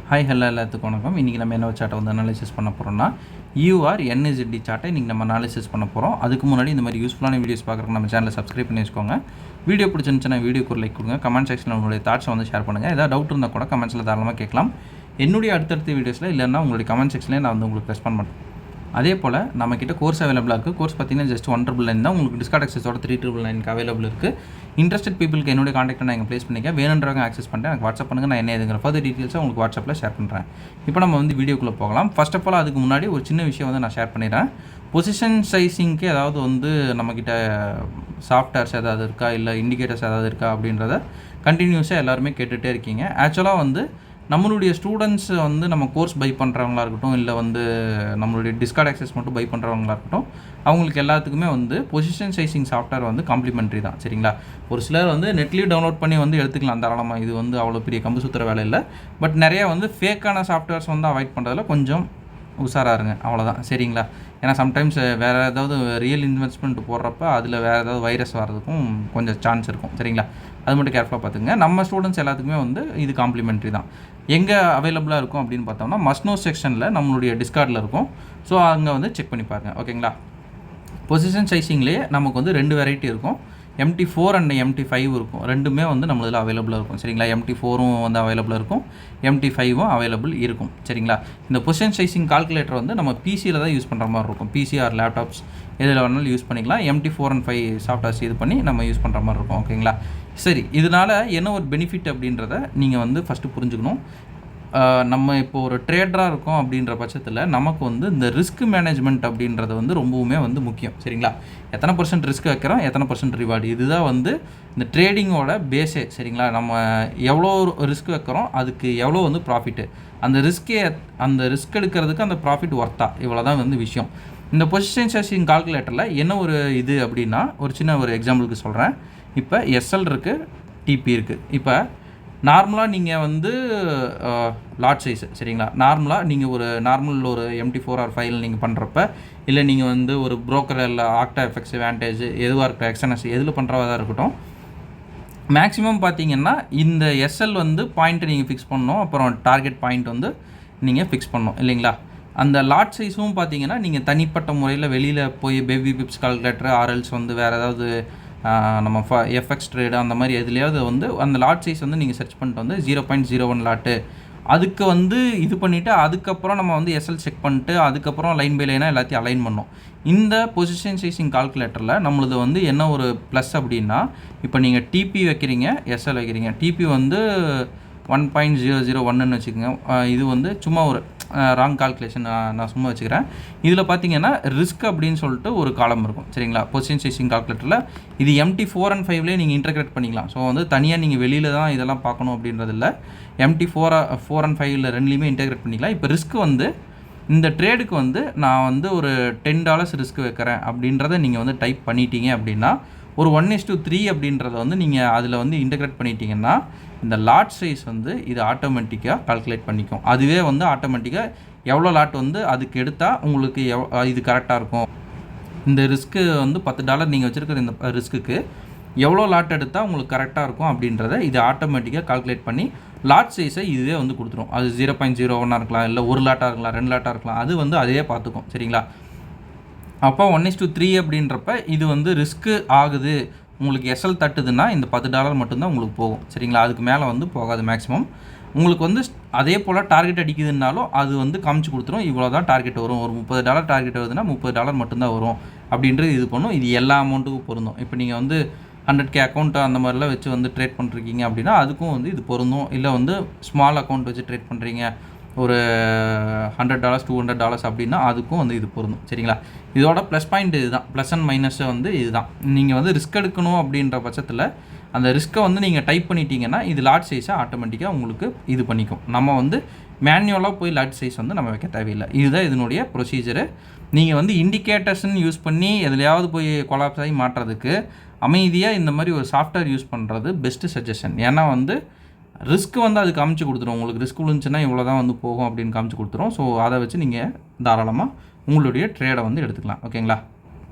Hi hello எல்லாத்துக்கும் வணக்கம். இன்றைக்கி நம்ம என்ன சார்ட்டை வந்து அனாலிசிஸ் பண்ண போகிறோம்னா URNZD சார்ட்டை இன்றைக்கி நம்ம அனாலிசிஸ் பண்ண போகிறோம். அதுக்கு முன்னாடி இந்த மாதிரி யூஸ்ஃபுல்லான வீடியோஸ் பார்க்குறதுக்கு நம்ம சேனலை சப்ஸ்கிரைப் பண்ணி வச்சுக்கோங்க. வீடியோ பிடிச்சிருந்துச்சுன்னா வீடியோக்கு ஒரு லைக் கொடுங்க. கமெண்ட் செக்ஷனில் உங்களுடைய தாட்ஸை வந்து ஷேர் பண்ணுங்கள். ஏதாவது டவுட் இருந்தால் கூட கமெண்ட்ஸில் தாராளமாக கேட்கலாம். என்னுடைய அடுத்தடுத்த வீடியோஸில் இல்லைன்னா உங்களுடைய கமெண்ட் செக்ஷனில் நான் வந்து உங்களுக்கு ரெஸ்பாண்ட் பண்ணுறேன். அதே போல் நம்மக்கிட்ட கோர்ஸ் அவைலபிளாக இருக்குது. கோர்ஸ் பார்த்தீங்கன்னா ஜஸ்ட் 199 தான். உங்களுக்கு டிஸ்கார்ட் ஆக்சஸோட 399 அவைலபிள் இருக்குது. இன்ட்ரெஸ்டட் பீப்புளுக்கு என்னுடைய காண்டாக்டை நான் இங்கே ப்ளேஸ் பண்ணிக்க வேணுன்றவங்க ஆக்சஸ் பண்ணிட்டு எனக்கு வாட்ஸ்அப் பண்ணுங்கள். நான் என்ன எதுங்கிற ஃபர்தர் டீட்டெயில்ஸை உங்களுக்கு வாட்ஸ்அப்பில் ஷேர் பண்ணுறேன். இப்போ நம்ம வந்து வீடியோக்குள்ளே போகலாம். ஃபர்ஸ்ட் ஆஃப் ஆல் அதுக்கு முன்னாடி ஒரு சின்ன விஷயம் வந்து நான் ஷேர் பண்ணிடுறேன். பொசிஷன் சைஸிங்க்கு ஏதாவது வந்து நம்மக்கிட்ட சாஃப்ட்வேர்ஸ் ஏதாவது இருக்கா, இல்லை இண்டிகேட்டர்ஸ் ஏதாவது இருக்கா அப்படின்றத கண்டினியூஸாக எல்லாருமே கேட்டுகிட்டே இருக்கீங்க. ஆக்சுவலாக வந்து நம்மளுடைய ஸ்டூடெண்ட்ஸ் வந்து நம்ம கோர்ஸ் பை பண்ணுறவங்களா இருக்கட்டும், இல்லை வந்து நம்மளுடைய டிஸ்கார்ட் ஆக்சஸ் மட்டும் பை பண்ணுறவங்களா இருக்கட்டும், அவங்களுக்கு எல்லாத்துக்குமே வந்து பொசிஷன் சைசிங் சாஃப்ட்வேர் வந்து காம்ப்ளிமெண்ட்ரி தான். சரிங்களா? ஒரு சிலர் வந்து நெட்லேயும் டவுன்லோட் பண்ணி வந்து எடுத்துக்கலாம் தாராளமாக. இது வந்து அவ்வளோ பெரிய கம்பு சுற்றுற வேலை இல்லை. பட் நிறையா வந்து ஃபேக்கான சாஃப்ட்வேர்ஸ் வந்து அவாய்ட் பண்ணுறதுல கொஞ்சம் உஷாராக இருங்க, அவ்வளோதான். சரிங்களா? ஏன்னா சம்டைம்ஸ் வேறு ஏதாவது ரியல் இன்வெஸ்ட்மெண்ட் போடுறப்ப அதில் வேறு ஏதாவது வைரஸ் வர்றதுக்கும் கொஞ்சம் சான்ஸ் இருக்கும். சரிங்களா? அது மட்டும் கேர்ஃபுல்லாக பார்த்துங்க. நம்ம ஸ்டூடெண்ட்ஸ் எல்லாத்துக்குமே வந்து இது காம்ப்ளிமெண்ட்ரி தான். எங்கே அவைலபிளாக இருக்கும் அப்படின்னு பார்த்தோம்னா மஸ்னோ செக்ஷனில் நம்மளுடைய டிஸ்கார்டில் இருக்கும். ஸோ அங்கே வந்து செக் பண்ணி பாருங்கள். ஓகேங்களா? பொசிஷன் சைஸிங்லேயே நமக்கு வந்து 2 வெரைட்டி இருக்கும். MT4 அண்ட் MT5 இருக்கும். ரெண்டுமே வந்து நம்மளதில் அவைலபிளாக இருக்கும். சரிங்களா? MT4ம் வந்து அவைலபிளாக இருக்கும், MT5ம் அவைலபிள் இருக்கும். சரிங்களா? இந்த பொசிஷன் சைஸிங் கால்குலேட்டர் வந்து நம்ம பிசியில் தான் யூஸ் பண்ணுற மாதிரி இருக்கும். பிசி ஆர் லேப்டாப்ஸ் எதில் வேணாலும் யூஸ் பண்ணிக்கலாம். MT4 and 5 சாஃப்ட்வேர்ஸ் இது பண்ணி நம்ம யூஸ் பண்ணுற மாதிரி இருக்கும். ஓகேங்களா? சரி, இதனால் என்ன ஒரு பெனிஃபிட் அப்படின்றத நீங்கள் வந்து ஃபஸ்ட்டு புரிஞ்சுக்கணும். நம்ம இப்போ ஒரு ட்ரேடராக இருக்கோம் அப்படின்ற பட்சத்தில் நமக்கு வந்து இந்த ரிஸ்க் மேனேஜ்மெண்ட் அப்படின்றது வந்து ரொம்பவுமே வந்து முக்கியம். சரிங்களா? எத்தனை % ரிஸ்க் வைக்கிறோம், எத்தனை % ரிவார்டு, இதுதான் வந்து இந்த ட்ரேடிங்கோட பேஸே. சரிங்களா? நம்ம எவ்வளோ ரிஸ்க் வைக்கிறோம், அதுக்கு எவ்வளோ வந்து ப்ராஃபிட்டு, அந்த ரிஸ்க் எடுக்கிறதுக்கு அந்த ப்ராஃபிட் ஒர்த்தா, இவ்வளோ தான் வந்து விஷயம். இந்த பொசிஷன் சைசிங் கால்குலேட்டரில் என்ன ஒரு இது அப்படின்னா, ஒரு சின்ன ஒரு எக்ஸாம்பிளுக்கு சொல்கிறேன். இப்போ SL இருக்குது, TP இருக்குது. இப்போ நார்மலாக நீங்கள் வந்து லாட் சைஸு, சரிங்களா? நார்மலாக நீங்கள் ஒரு MT4 or 5 நீங்கள் பண்ணுறப்ப, இல்லை நீங்கள் வந்து ஒரு புரோக்கர் இல்லை ஆக்டா எஃப்எக்ஸ் வேண்டேஜ் எதுவாக இருக்கட்டும், XNS எதில் பண்ணுறதா இருக்கட்டும், மேக்ஸிமம் பார்த்தீங்கன்னா இந்த SL வந்து பாயிண்ட்டை நீங்கள் ஃபிக்ஸ் பண்ணணும். அப்புறம் டார்கெட் பாயிண்ட் வந்து நீங்கள் ஃபிக்ஸ் பண்ணணும், இல்லைங்களா? அந்த லாட் சைஸும் பார்த்தீங்கன்னா நீங்கள் தனிப்பட்ட முறையில் வெளியில் போய் பேபி பிப்ஸ் கால்குலேட்டர் ஆர்எல்ஸ் வந்து வேறு ஏதாவது நம்ம எஃப்எக்ஸ் ட்ரேடு அந்த மாதிரி எதுலையாவது வந்து அந்த லாட் சைஸ் வந்து நீங்கள் சர்ச் பண்ணிட்டு வந்து 0.01 லாட்டு அதுக்கு வந்து இது பண்ணிவிட்டு அதுக்கப்புறம் நம்ம வந்து SL செக் பண்ணிட்டு அதுக்கப்புறம் லைன் பை லைனாக எல்லாத்தையும் அலைன் பண்ணோம். இந்த பொசிஷன் சைசிங் கால்குலேட்டரில் நம்மளது வந்து என்ன ஒரு ப்ளஸ் அப்படின்னா, இப்போ நீங்கள் TP வைக்கிறீங்க, SL வைக்கிறீங்க. TP வந்து 1.001ன்னு வச்சுக்கோங்க. இது வந்து சும்மா ஒரு ராங் கால்குலேஷன் நான் சும்மா வச்சுக்கிறேன். இதில் பார்த்தீங்கன்னா ரிஸ்க் அப்படின்னு சொல்லிட்டு ஒரு காலம் இருக்கும். சரிங்களா? பொசிஷன் சைசிங் கால்குலேட்டரில் இது MT4 and 5லேயே நீங்கள் இன்டகிரேட் பண்ணிக்கலாம். ஸோ வந்து தனியாக நீங்கள் வெளியில் தான் இதெல்லாம் பார்க்கணும் அப்படின்றது இல்லை. MT4 and 5 ரெண்டுலேயுமே இன்டகிரேட் பண்ணிக்கலாம். இப்போ ரிஸ்க் வந்து இந்த ட்ரேடுக்கு வந்து நான் வந்து ஒரு $10 ரிஸ்க் வைக்கிறேன் அப்படின்றத நீங்கள் வந்து டைப் பண்ணிட்டீங்க அப்படின்னா, ஒரு 1:3 அப்படின்றத வந்து நீங்கள் அதில் வந்து இன்டகிரேட் பண்ணிட்டீங்கன்னா, இந்த லாட் சைஸ் வந்து இது ஆட்டோமேட்டிக்காக கால்குலேட் பண்ணிக்கும். அதுவே வந்து ஆட்டோமேட்டிக்காக எவ்வளோ லாட் வந்து அதுக்கு எடுத்தால் உங்களுக்கு இது கரெக்டாக இருக்கும். இந்த ரிஸ்க்கு வந்து $10 நீங்கள் வச்சுருக்கிற இந்த ரிஸ்க்குக்கு எவ்வளோ லாட் எடுத்தால் உங்களுக்கு கரெக்டாக இருக்கும் அப்படின்றத இது ஆட்டோமேட்டிக்காக கால்குலேட் பண்ணி லாட் சைஸை இதுவே வந்து கொடுத்துரும். அது 0.01 இருக்கலாம், இல்லை 1 லாட்டாக இருக்கலாம், 2 லாட்டாக இருக்கலாம். அது வந்து அதே பார்த்துக்கும். சரிங்களா? அப்போ 1:3 அப்படின்றப்ப இது வந்து ரிஸ்க்கு ஆகுது, உங்களுக்கு SL தட்டுதுன்னா இந்த $10 மட்டும்தான் உங்களுக்கு போகும். சரிங்களா? அதுக்கு மேலே வந்து போகாது மேக்ஸிமம். உங்களுக்கு வந்து அதே போல் டார்கெட் அடிக்குதுன்னாலும் அது வந்து காமிச்சு கொடுத்துரும். இவ்வளோ தான் டார்கெட் வரும். ஒரு $30 டார்கெட் வருதுன்னா $30 மட்டும்தான் வரும் அப்படின்றது இது பண்ணும். இது எல்லா அமௌண்ட்டுக்கும் பொருந்தும். இப்போ நீங்கள் வந்து 100K அக்கௌண்ட் அந்த மாதிரிலாம் வச்சு வந்து ட்ரேட் பண்ணிருக்கீங்க அப்படின்னா அதுக்கும் வந்து இது பொருந்தும். இல்லை வந்து ஸ்மால் அக்கௌண்ட் வச்சு ட்ரேட் பண்ணுறீங்க, ஒரு $100 $200 அப்படின்னா அதுக்கும் வந்து இது பொருந்தும். சரிங்களா? இதோட ப்ளஸ் பாயிண்ட் இதுதான். ப்ளஸ் அண்ட் மைனஸ் வந்து இதுதான். நீங்கள் வந்து ரிஸ்க் எடுக்கணும் அப்படின்ற பட்சத்தில் அந்த ரிஸ்க்கை வந்து நீங்கள் டைப் பண்ணிட்டீங்கன்னா இது லாட் சைஸை ஆட்டோமேட்டிக்காக உங்களுக்கு இது பண்ணிக்கும். நம்ம வந்து மேனுவலாக போய் லாட் சைஸ் வந்து நம்ம வைக்க தேவையில்லை. இதுதான் இதனுடைய ப்ரொசீஜரு. நீங்கள் வந்து இண்டிகேட்டர்ஸ்ன்னு யூஸ் பண்ணி எதுலையாவது போய் கொலாப்ஸ் ஆகி மாட்டுறதுக்கு அமைதியாக இந்த மாதிரி ஒரு சாஃப்ட்வேர் யூஸ் பண்ணுறது பெஸ்ட்டு சஜஷன். ஏன்னா வந்து ரிஸ்க் வந்து அது காமிச்சு கொடுத்துரும். உங்களுக்கு ரிஸ்க் விழுந்துச்சுன்னா இவ்வளோ தான் வந்து போகும் அப்படின்னு காமிச்சு கொடுத்துரும். ஸோ அதை வச்சு நீங்கள் தாராளமாக உங்களுடைய ட்ரேடை வந்து எடுத்துக்கலாம். ஓகேங்களா?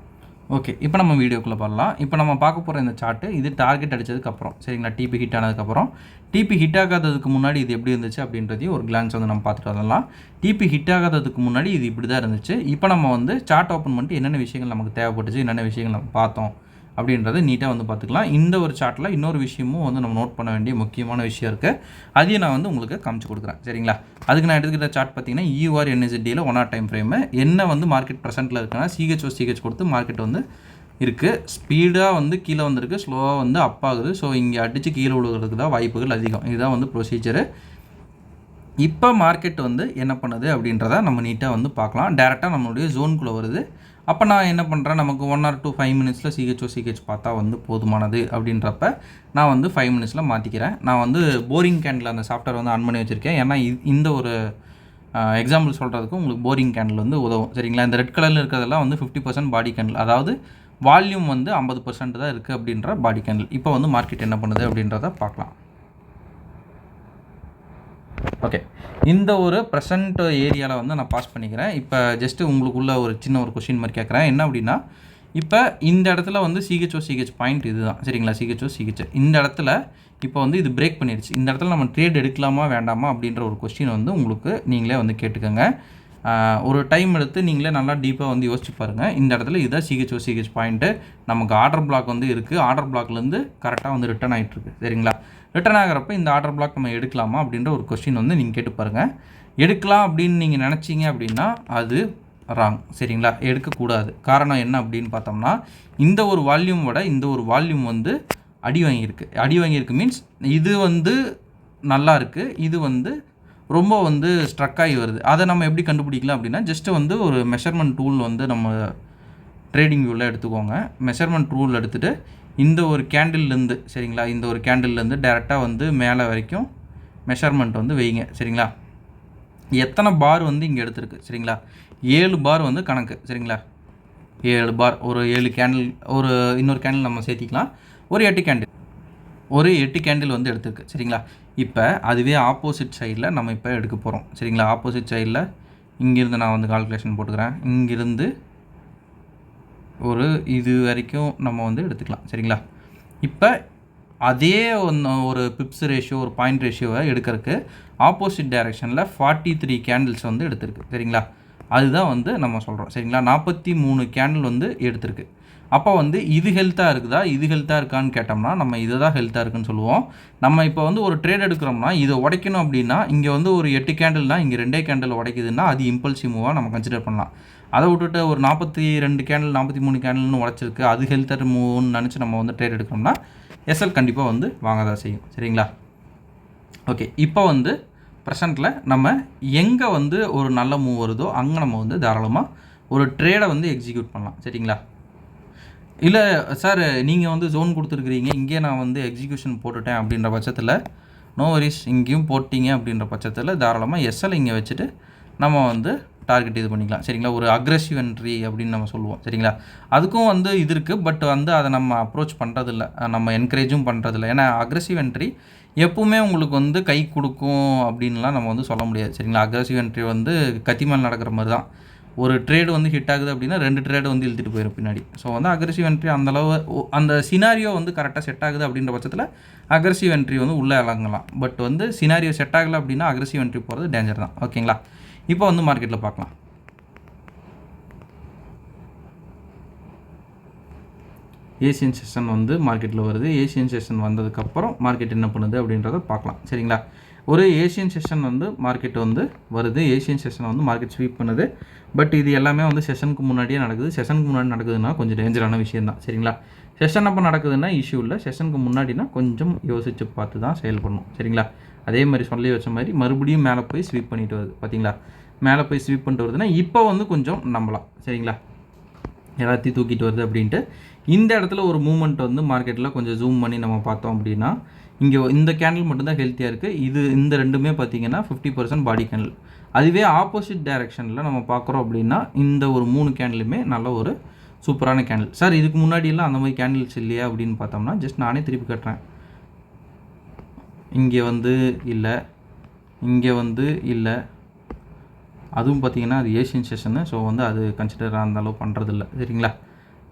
ஓகே. இப்போ நம்ம வீடியோக்குள்ளே வரலாம். இப்போ நம்ம பார்க்க போகிற இந்த சார்ட்டு இது டார்கெட் அடித்ததுக்கப்புறம் சரிங்களா, டிபி ஹிட் ஆனதுக்கப்புறம். டிபி ஹிட் ஆகாததுக்கு முன்னாடி இது எப்படி இருந்துச்சு அப்படின்றதையும் ஒரு கிளான்ஸ் வந்து நம்ம பார்த்துட்டு வரலாம். டிபி ஹிட் ஆகாததுக்கு முன்னாடி இது இப்படி தான் இருந்துச்சு. இப்போ நம்ம வந்து சார்ட் ஓப்பன் பண்ணிட்டு என்னென்ன விஷயங்கள் நமக்கு தேவைப்பட்டுச்சு, என்னென்ன விஷயங்கள் நம்ம பார்த்தோம் அப்படின்றத நீட்டாக வந்து பார்த்துக்கலாம். இந்த ஒரு சார்ட்டில் இன்னொரு விஷயமும் வந்து நம்ம நோட் பண்ண வேண்டிய முக்கியமான விஷயம் இருக்குது. அதையும் நான் வந்து உங்களுக்கு காமிச்சு கொடுக்குறேன் சரிங்களா. அதுக்கு நான் எடுத்துக்கிட்ட சார்ட் பார்த்தீங்கன்னா EUR NSDயில் 1 hour டைம் ஃப்ரேமு என்ன வந்து மார்க்கெட் ப்ரெசென்ட்டில் இருக்குன்னா CH கொடுத்து மார்க்கெட் வந்து இருக்குது. ஸ்பீடாக வந்து கீழே வந்திருக்கு, ஸ்லோவாக வந்து அப் ஆகுது. ஸோ இங்கே அடித்து கீழே விழுகிறதுக்கு தான் வாய்ப்புகள் அதிகம். இதுதான் வந்து ப்ரொசீஜரு. இப்போ மார்க்கெட் வந்து என்ன பண்ணுது அப்படின்றத நம்ம நீட்டாக வந்து பார்க்கலாம். டேரெக்டாக நம்மளுடைய ஜோனுக்குள்ளே வருது. அப்போ நான் என்ன பண்ணுறேன், நமக்கு 1 or 5 minutesல CH பார்த்தா வந்து போதுமானது அப்படின்றப்ப நான் வந்து 5 minutesல மாற்றிக்கிறேன். நான் வந்து போரிங் கேண்டில் அந்த சாஃப்ட்வேர் வந்து ஆன் பண்ணி வச்சுருக்கேன். ஏன்னா இந்த ஒரு எக்ஸாம்பிள் சொல்கிறதுக்கு உங்களுக்கு போரிங் கேண்டில் வந்து உதவும் சரிங்களா. இந்த ரெட் கலரில் இருக்கிறதெல்லாம் வந்து 50% பாடி கேண்டில், அதாவது வால்யூம் வந்து 50% தான் இருக்குது அப்படின்ற பாடி கேண்டில். இப்போ வந்து மார்க்கெட் என்ன பண்ணுது அப்படின்றத பார்க்கலாம். ஓகே, இந்த ஒரு ப்ரெசென்ட் ஏரியாவில் வந்து நான் பாஸ் பண்ணிக்கிறேன். இப்போ ஜஸ்ட்டு உங்களுக்குள்ள ஒரு சின்ன ஒரு கொஷின் மாதிரி கேட்குறேன். என்ன அப்படின்னா, இப்போ இந்த இடத்துல வந்து CH பாயிண்ட் இது தான் சரிங்களா. CH இந்த இடத்துல இப்போ வந்து இது பிரேக் பண்ணிடுச்சு. இந்த இடத்துல நம்ம ட்ரேட் எடுக்கலாமா வேண்டாமா அப்படின்ற ஒரு கொஸ்டின் வந்து உங்களுக்கு நீங்களே வந்து கேட்டுக்கோங்க. ஒரு டைம் எடுத்து நீங்களே நல்லா டீப்பாக வந்து யோசிச்சு பாருங்கள். இந்த இடத்துல இதுதான் CH பாயிண்ட்டு. நமக்கு ஆர்டர் பிளாக் வந்து இருக்குது. ஆர்டர் பிளாக்லேருந்து கரெக்டாக வந்து ரிட்டர்ன் ஆகிட்டுருக்கு சரிங்களா. ரிட்டர்ன் ஆகிறப்ப இந்த ஆர்டர் பிளாக் நம்ம எடுக்கலாமா அப்படின்ற ஒரு கொஸ்டின் வந்து நீங்கள் கேட்டு பாருங்கள். எடுக்கலாம் அப்படின்னு நீங்கள் நினச்சிங்க அப்படின்னா அது ராங் சரிங்களா. எடுக்கக்கூடாது. காரணம் என்ன அப்படின்னு பார்த்தோம்னா, இந்த ஒரு வால்யூமோட இந்த ஒரு வால்யூம் வந்து அடி வாங்கியிருக்கு மீன்ஸ் இது வந்து நல்லா இருக்குது, இது வந்து ரொம்ப வந்து ஸ்ட்ரக் ஆகி வருது. அதை நம்ம எப்படி கண்டுபிடிக்கலாம் அப்படின்னா, ஜஸ்ட்டு வந்து ஒரு மெஷர்மெண்ட் டூல் வந்து நம்ம ட்ரேடிங் வியூவில் எடுத்துக்கோங்க. மெஷர்மெண்ட் டூல் எடுத்துகிட்டு இந்த ஒரு கேண்டில்லேருந்து சரிங்களா, இந்த ஒரு கேண்டில்லேருந்து டேரெக்டாக வந்து மேலே வரைக்கும் மெஷர்மெண்ட் வந்து வைங்க சரிங்களா. எத்தனை பார் வந்து இங்கே எடுத்துருக்கு சரிங்களா, 7 பார் வந்து கணக்கு சரிங்களா. 7 பார், ஒரு 7 கேண்டில், ஒரு இன்னொரு கேண்டில் நம்ம சேர்த்திக்கலாம், ஒரு 8 கேண்டில் வந்து எடுத்துருக்கு சரிங்களா. இப்போ அதுவே ஆப்போசிட் சைடில் நம்ம இப்போ எடுக்க போகிறோம் சரிங்களா. ஆப்போசிட் சைடில் இங்கேருந்து நான் வந்து கால்குலேஷன் போட்டுக்கிறேன். இங்கிருந்து ஒரு இது வரைக்கும் நம்ம வந்து எடுத்துக்கலாம் சரிங்களா. இப்போ அதே ஒரு பிப்ஸ் ரேஷியோ, ஒரு பாயிண்ட் ரேஷியோவை எடுக்கிறதுக்கு ஆப்போசிட் டைரெக்ஷனில் 43 கேண்டில்ஸ் வந்து எடுத்திருக்கு சரிங்களா. அதுதான் வந்து நம்ம சொல்கிறோம் சரிங்களா. 43 கேண்டில் வந்து எடுத்திருக்கு. அப்போ வந்து இது ஹெல்த்தாக இருக்குதா, இது ஹெல்த்தாக இருக்கான்னு கேட்டோம்னா நம்ம இதை தான் ஹெல்த்தாக இருக்குன்னு சொல்லுவோம். நம்ம இப்போ வந்து ஒரு ட்ரேட் எடுக்கிறோம்னா இதை உடைக்கணும் அப்படின்னா இங்கே வந்து ஒரு 8 கேண்டில்னால் இங்கே 2 கேண்டில் உடைக்குதுன்னா அது இம்பல்சிவ் மூவாக நம்ம கன்சிடர் பண்ணலாம். அதை விட்டுட்டு ஒரு 42 கேண்டில் 43 கேண்டில்னு உடச்சிருக்கு, அது ஹெல்த்தர் மூவ்னு நினச்சி நம்ம வந்து ட்ரேட் எடுக்கிறோம்னா எஸ்எல் கண்டிப்பாக வந்து வாங்க தான் செய்யும் சரிங்களா. ஓகே, இப்போ வந்து ப்ரெசண்ட்டில் நம்ம எங்கே வந்து ஒரு நல்ல மூவ் வருதோ அங்கே நம்ம வந்து தாராளமாக ஒரு ட்ரேடை வந்து எக்ஸிக்யூட் பண்ணலாம் சரிங்களா. இல்லை சார் நீங்கள் வந்து ஜோன் கொடுத்துருக்குறீங்க, இங்கே நான் வந்து எக்ஸிக்யூஷன் போட்டுட்டேன் அப்படின்ற பட்சத்தில் நோ வரிஸ், இங்கேயும் போட்டிங்க அப்படின்ற பட்சத்தில் தாராளமாக எஸ்எல் இங்கே வச்சுட்டு நம்ம வந்து டார்கெட் இது பண்ணிக்கலாம் சரிங்களா. ஒரு அக்ரெசிவ் என்ட்ரி அப்படின்னு நம்ம சொல்லுவோம் சரிங்களா. அதுக்கும் வந்து இது இருக்குது, பட் வந்து அதை நம்ம அப்ரோச் பண்ணுறதில்ல, நம்ம என்கரேஜும் பண்ணுறதில்ல. ஏன்னா அக்ரெசிவ் என்ட்ரி எப்பவுமே உங்களுக்கு வந்து கை கொடுக்கும் அப்படின்லாம் நம்ம வந்து சொல்ல முடியாது சரிங்களா. அக்ரெசிவ் என்ட்ரி வந்து கத்தி மேல் நடக்கிற மாதிரி தான். ஒரு ட்ரேடு வந்து ஹிட் ஆகுது அப்படின்னா 2 ட்ரேடு வந்து இழுத்துட்டு போயிடும் பின்னாடி. ஸோ வந்து அக்ரெசிவ் என்ட்ரி அந்தளவு அந்த சினாரியோ வந்து கரெக்டாக செட் ஆகுது அப்படின்ற பட்சத்தில் அக்ரெசிவ் என்ட்ரி வந்து உள்ளே இறங்கலாம். பட் வந்து சினாரியோ செட் ஆகலை அப்படின்னா அக்ரெசிவ் என்ட்ரி போகிறது டேஞ்சர் தான். ஓகேங்களா. இப்போ வந்து மார்க்கெட்டில் பார்க்கலாம். ஏசியன் செஷன் வந்து மார்க்கெட்டில் வருது. ஏசியன் செஷன் வந்ததுக்கப்புறம் மார்க்கெட் என்ன பண்ணுது அப்படின்றத பார்க்கலாம் சரிங்களா. ஒரு ஏசியன் செஷன் வந்து மார்க்கெட் வந்து வருது. ஏசியன் செஷனை வந்து மார்க்கெட் ஸ்வீப் பண்ணுது. பட் இது எல்லாமே வந்து செஷனுக்கு முன்னாடியே நடக்குது. செஷனுக்கு முன்னாடி நடக்குதுன்னா கொஞ்சம் டேஞ்சரான விஷயம் தான் சரிங்களா. செஷன் அப்போ நடக்குதுன்னா இஷ்யூ இல்லை, செஷனுக்கு முன்னாடினா கொஞ்சம் யோசித்து பார்த்து தான் செயல்படணும் சரிங்களா. அதே மாதிரி சொல்லி வச்ச மாதிரி மறுபடியும் மேலே போய் ஸ்வீப் பண்ணிட்டு வருது பார்த்தீங்களா. மேலே போய் ஸ்வீப் பண்ணிட்டு வருதுன்னா இப்போ வந்து கொஞ்சம் நம்பலாம் சரிங்களா. எல்லாத்தையும் தூக்கிட்டு வருது அப்படின்ட்டு. இந்த இடத்துல ஒரு மூமெண்ட் வந்து மார்க்கெட்டில் கொஞ்சம் ஜூம் பண்ணி நம்ம பார்த்தோம் அப்படின்னா இங்கே இந்த கேண்டில் மட்டும்தான் ஹெல்த்தியாக இருக்குது. இந்த ரெண்டுமே பார்த்தீங்கன்னா 50% பாடி கேண்டில். அதுவே ஆப்போசிட் டைரெக்ஷனில் நம்ம பார்க்குறோம் அப்படின்னா இந்த ஒரு 3 கேண்டிலுமே நல்ல ஒரு சூப்பரான கேண்டில். சார் இதுக்கு முன்னாடியெல்லாம் அந்த மாதிரி கேண்டில்ஸ் இல்லையா அப்படின்னு பார்த்தோம்னா ஜஸ்ட் நானே திருப்பி கட்டுறேன். இங்கே வந்து இல்லை, இங்கே வந்து இல்லை, அதுவும் பார்த்திங்கன்னா அது ஏசியன் செஷனு. ஸோ வந்து அது கன்சிடர் அந்த அளவு பண்ணுறதில்ல சரிங்களா.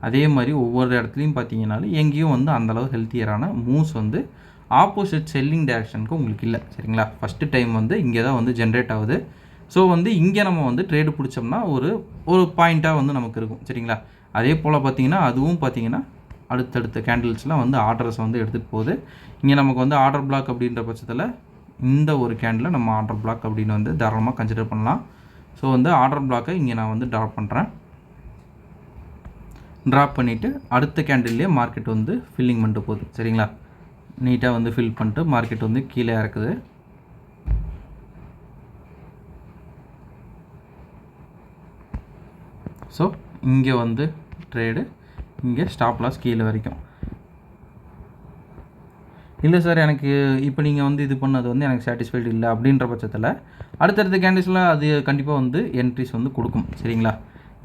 அதே மாதிரி ஒவ்வொரு இடத்துலையும் பார்த்தீங்கன்னாலும் எங்கேயும் வந்து அந்தளவு ஹெல்த்தியரான மூவ்ஸ் வந்து ஆப்போசிட் செல்லிங் டைரக்ஷனுக்கு உங்களுக்கு இல்லை. சரிங்களா? ஃபஸ்ட்டு டைம் வந்து இங்கே தான் வந்து ஜென்ரேட் ஆகுது. ஸோ வந்து இங்கே நம்ம வந்து ட்ரேடு பிடிச்சோம்னா ஒரு பாயிண்ட்டாக வந்து நமக்கு இருக்கும். சரிங்களா? அதே போல் பார்த்தீங்கன்னா அதுவும் பார்த்தீங்கன்னா அடுத்தடுத்த கேண்டில்ஸ்லாம் வந்து ஆர்டர்ஸ் வந்து எடுத்துகிட்டு போகுது. இங்கே நமக்கு வந்து ஆர்டர் பிளாக் அப்படின்ற பட்சத்தில் இந்த ஒரு கேண்டில் நம்ம ஆர்டர் பிளாக் அப்படின்னு வந்து தாராளமாக கன்சிடர் பண்ணலாம். ஸோ வந்து ஆர்டர் பிளாக்கை இங்கே நான் வந்து ட்ராப் பண்ணுறேன். ட்ராப் பண்ணிவிட்டு அடுத்த கேண்டில்லே மார்க்கெட் வந்து ஃபில்லிங் பண்ணிட்டு போகுது. சரிங்களா? நீட்டாக வந்து ஃபில் பண்ணிட்டு மார்க்கெட் வந்து கீழே இறக்குது. ஸோ இங்கே வந்து ட்ரேடு, இங்கே ஸ்டாப் லாஸ் கீழே வரைக்கும். இல்லை சார் எனக்கு இப்போ நீங்கள் வந்து இது பண்ணது வந்து எனக்கு சாட்டிஸ்ஃபைடு இல்லை அப்படின்ற பட்சத்தில் அடுத்தடுத்த கேண்டில்ஸில் அது கண்டிப்பாக வந்து என்ட்ரிஸ் வந்து கொடுக்கும். சரிங்களா?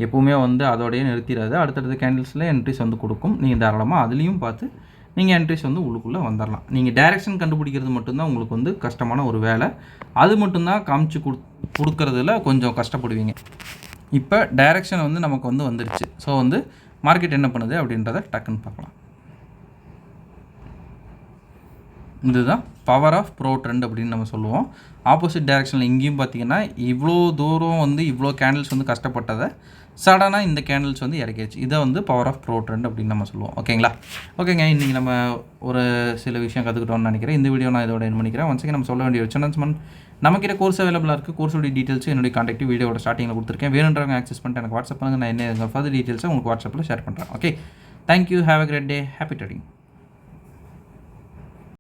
எப்போவுமே வந்து அதோடையே நிறுத்திடாது. அடுத்தடுத்த கேண்டில்ஸில் என்ட்ரிஸ் வந்து கொடுக்கும். நீங்கள் தாராளமாக அதுலேயும் பார்த்து நீங்கள் என்ட்ரிஸ் வந்து உள்ளுக்குள்ளே வந்துடலாம். நீங்கள் டைரெக்ஷன் கண்டுபிடிக்கிறது மட்டும்தான் உங்களுக்கு வந்து கஷ்டமான ஒரு வேலை. அது மட்டும்தான் காமிச்சு கொடுக்கறதுல கொஞ்சம் கஷ்டப்படுவீங்க. இப்போ டைரெக்ஷன் வந்து நமக்கு வந்து வந்துருச்சு. ஸோ வந்து மார்க்கெட் என்ன பண்ணுது அப்படின்றத டக்குன்னு பார்க்கலாம். இதுதான் பவர் ஆஃப் ப்ரோ ட்ரெண்ட் அப்படின்னு நம்ம சொல்லுவோம். ஆப்போசிட் டைரெக்ஷனில் இங்கேயும் பார்த்தீங்கன்னா இவ்வளோ தூரம் வந்து இவ்வளோ கேண்டில்ஸ் வந்து கஷ்டப்பட்டதை சடனாக இந்த கேண்டில்ஸ் வந்து இறக்கிடுச்சு. இதை வந்து பவர் ஆஃப் ப்ரோ ட்ரெண்ட் அப்படின்னு நம்ம சொல்லுவோம். ஓகேங்களா? ஓகேங்க, இன்றைக்கி நம்ம ஒரு சில விஷயம் கற்றுக்கிட்டோம்னு நினைக்கிறேன். இந்த வீடியோ நான் இதோட என் பண்ணிக்கிறேன். ஒன்ஸ் நம்ம சொல்ல வேண்டிய அனௌன்ஸ்மெண்ட், நம்மக்கிட்ட கோர்ஸ் அவைலபிளாக இருக்குது. கோர்ஸோட டீட்டெயில்ஸ் என்னுடைய கான்டாக்ட் வீடியோட ஸ்டார்டிங்கில் கொடுத்துருக்கேன். வேணுன்றவங்க ஆக்சஸ் பண்ணிட்டு எனக்கு வாட்ஸ்அப் பண்ணுங்கள். நான் என்ன ஃபர்தர் டீட்டெயில்ஸை உங்களுக்கு வாட்ஸ்அப்பில் ஷேர் பண்ணுறேன். Okay, thank you. Have a great day. Happy trading.